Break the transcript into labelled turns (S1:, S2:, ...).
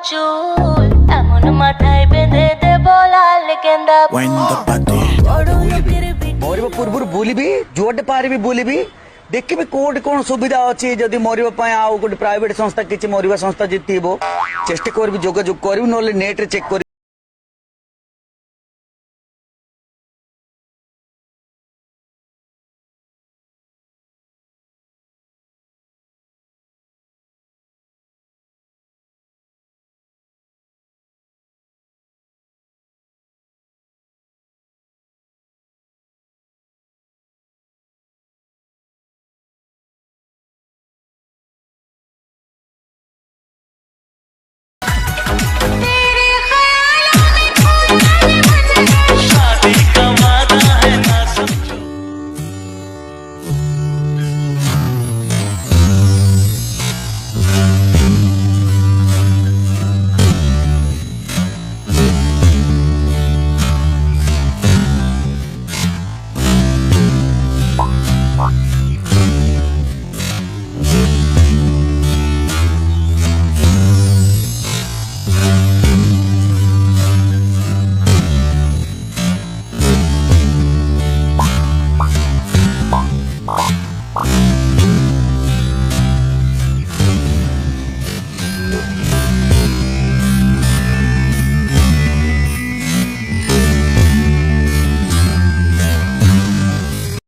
S1: চুল এমন মাথায় বেঁধে দেব লাল গেন্দা
S2: মরিবা পূর্বରୁ বুলিবি যুଆଡେ ପାରିବି ବୁଲିବି ଦେଖିବି କୋଉଠି କଣ ସୁବିଧା ଅଛି ଯଦି ମରିବା ପାଇଁ ଆଉ ଗୋଟେ ପ୍ରାଇଭେଟ ସଂସ୍ଥା କିଛି ମରିବା ସଂସ୍ଥା ଯଦି ଥିବ ଚେଷ୍ଟା କରିବି ଯୋଗାଯୋଗ କରିବି ନହେଲେ ନେଟରେ ଚେକ୍ କରିବି।